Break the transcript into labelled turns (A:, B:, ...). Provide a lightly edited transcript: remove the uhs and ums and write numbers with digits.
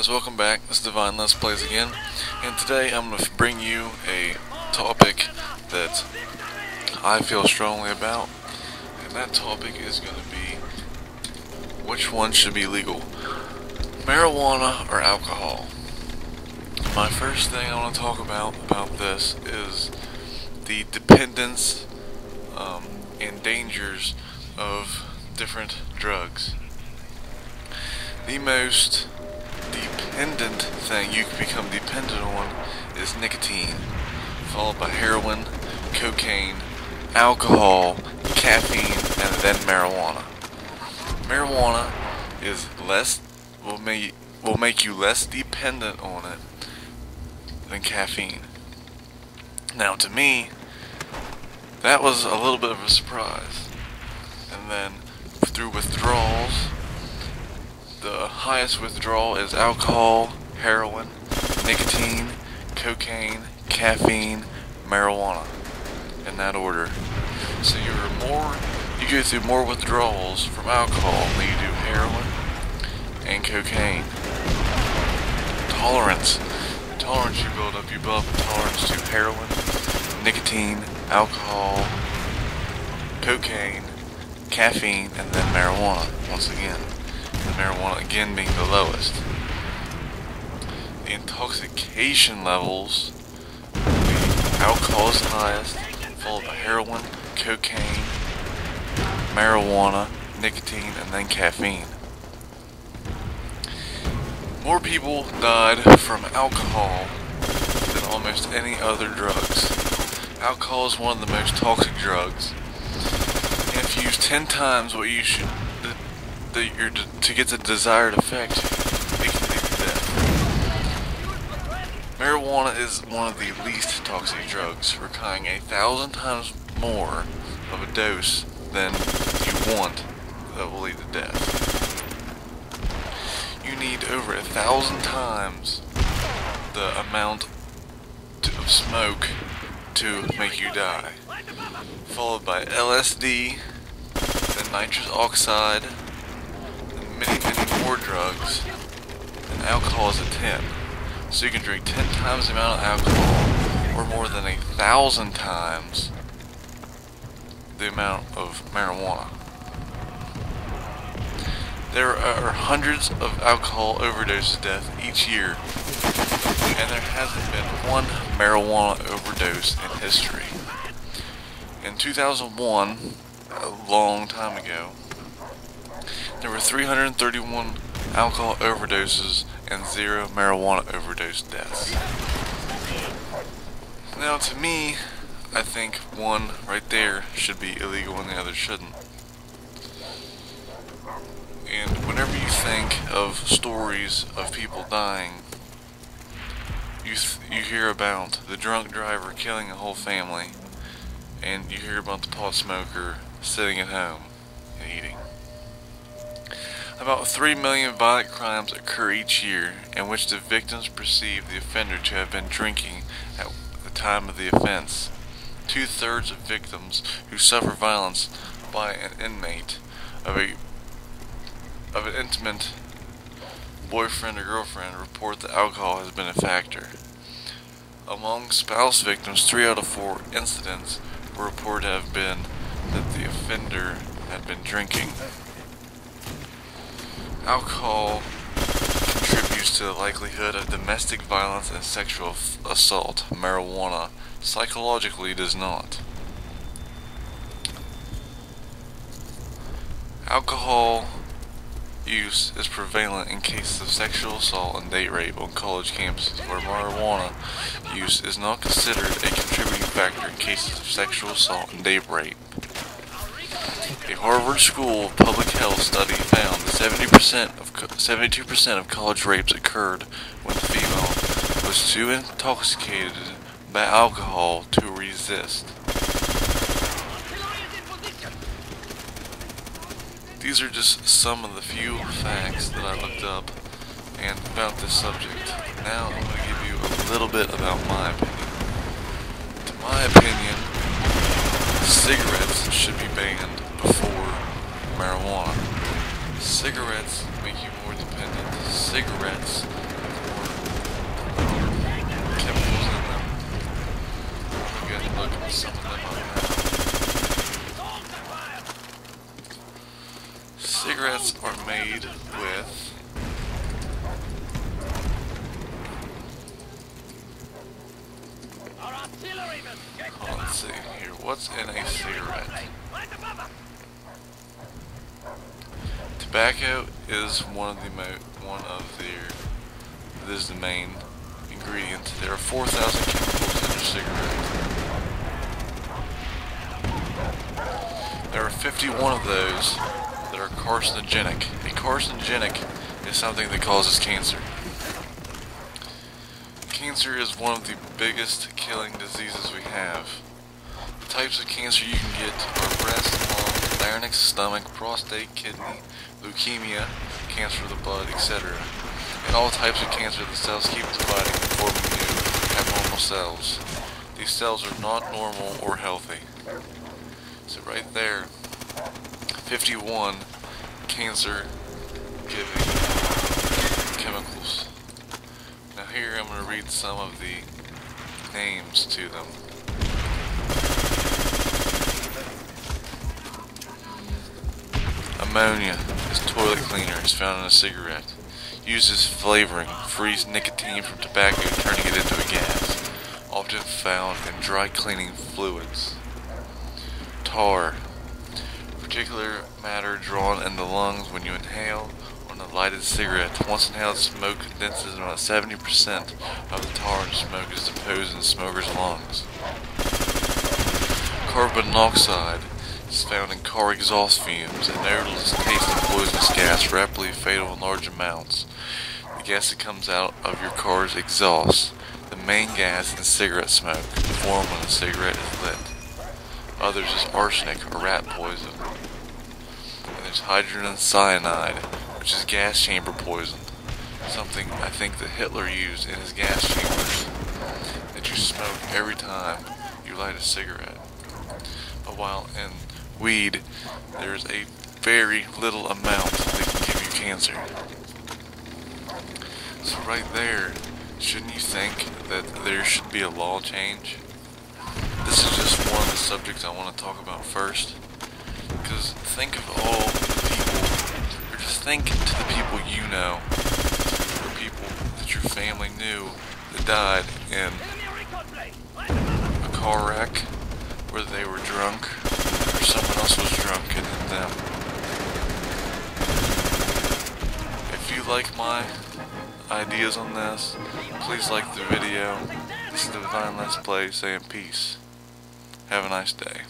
A: guys, welcome back. This is DivineLetsPlays again, and today I'm going to bring you a topic that I feel strongly about, and that topic is going to be which one should be legal, marijuana or alcohol. My first thing I want to talk about this is the dependence and dangers of different drugs. The most dependent thing you can become dependent on is nicotine, followed by heroin, cocaine, alcohol, caffeine, and then marijuana. Marijuana is will make you less dependent on it than caffeine. Now, to me, that was a little bit of a surprise. And then through withdrawals, the highest withdrawal is alcohol, heroin, nicotine, cocaine, caffeine, marijuana, in that order. So you go through more withdrawals from alcohol than you do heroin and cocaine. Tolerance. The tolerance you build up a tolerance to heroin, nicotine, alcohol, cocaine, caffeine, and then marijuana once again. The marijuana again being the lowest. The intoxication levels, the alcohol is highest, followed by heroin, cocaine, marijuana, nicotine, and then caffeine. More people died from alcohol than almost any other drugs. Alcohol is one of the most toxic drugs. And if you use 10 times what you should to get the desired effect, it can lead to death. Marijuana is one of the least toxic drugs, requiring 1,000 times more of a dose than you want that will lead to death. You need over 1,000 times the amount of smoke to make you die, followed by LSD, then nitrous oxide, many more drugs, and alcohol is at 10. So you can drink 10 times the amount of alcohol, or more than 1,000 times the amount of marijuana. There are hundreds of alcohol overdose deaths each year, and there hasn't been one marijuana overdose in history. In 2001, a long time ago, there were 331 alcohol overdoses and 0 marijuana overdose deaths. Now, to me, I think one right there should be illegal and the other shouldn't. And whenever you think of stories of people dying, you hear about the drunk driver killing a whole family, and you hear about the pot smoker sitting at home and eating. About 3 million violent crimes occur each year in which the victims perceive the offender to have been drinking at the time of the offense. 2/3 of victims who suffer violence by an inmate of an intimate boyfriend or girlfriend report that alcohol has been a factor. Among spouse victims, 3 out of 4 incidents were reported to have been that the offender had been drinking. Alcohol contributes to the likelihood of domestic violence and sexual assault. Marijuana psychologically does not. Alcohol use is prevalent in cases of sexual assault and date rape on college campuses, where marijuana use is not considered a contributing factor in cases of sexual assault and date rape. A Harvard School of Public Health study found that 72% of college rapes occurred when the female was too intoxicated by alcohol to resist. These are just some of the few facts that I looked up and about this subject. Now I'm going to give you a little bit about my opinion. To my opinion, cigarettes should be banned before marijuana. Cigarettes make you more dependent. Cigarettes look at some of them up now. Cigarettes are made with let's see here. What's in a cigarette? Tobacco is one of the main ingredients. There are 4,000 chemicals in a cigarette. There are 51 of those that are carcinogenic. A carcinogenic is something that causes cancer. Cancer is one of the biggest killing diseases we have. The types of cancer you can get are breast, lung, larynx, stomach, prostate, kidney, leukemia, cancer of the blood, etc. In all types of cancer, the cells keep dividing and forming new, abnormal cells. These cells are not normal or healthy. So right there, 51 cancer-giving chemicals. Now here I'm going to read some of the names to them. Ammonia is toilet cleaner, is found in a cigarette. Uses flavoring, frees nicotine from tobacco, turning it into a gas. Often found in dry cleaning fluids. Tar, particular matter drawn in the lungs when you inhale on a lighted cigarette. Once inhaled, smoke condenses, and about 70% of the tar and smoke is deposed in the smoker's lungs. Carbon monoxide is found in car exhaust fumes, an odorless, tasting poisonous gas, rapidly fatal in large amounts. The gas that comes out of your car's exhaust, the main gas in cigarette smoke, formed when a cigarette is lit. Others is arsenic or rat poison. And there's hydrogen cyanide, which is gas chamber poison. Something I think that Hitler used in his gas chambers that you smoke every time you light a cigarette. But while in weed, there's a very little amount that can give you cancer. So right there, shouldn't you think that there should be a law change? This is just one of the subjects I want to talk about first. Because think of all the people, or just think to the people you know, or people that your family knew that died in a car wreck, whether they were drunk, or someone else was drunker than them. If you like my ideas on this, please like the video. This is DivineLetsPlays saying peace. Have a nice day.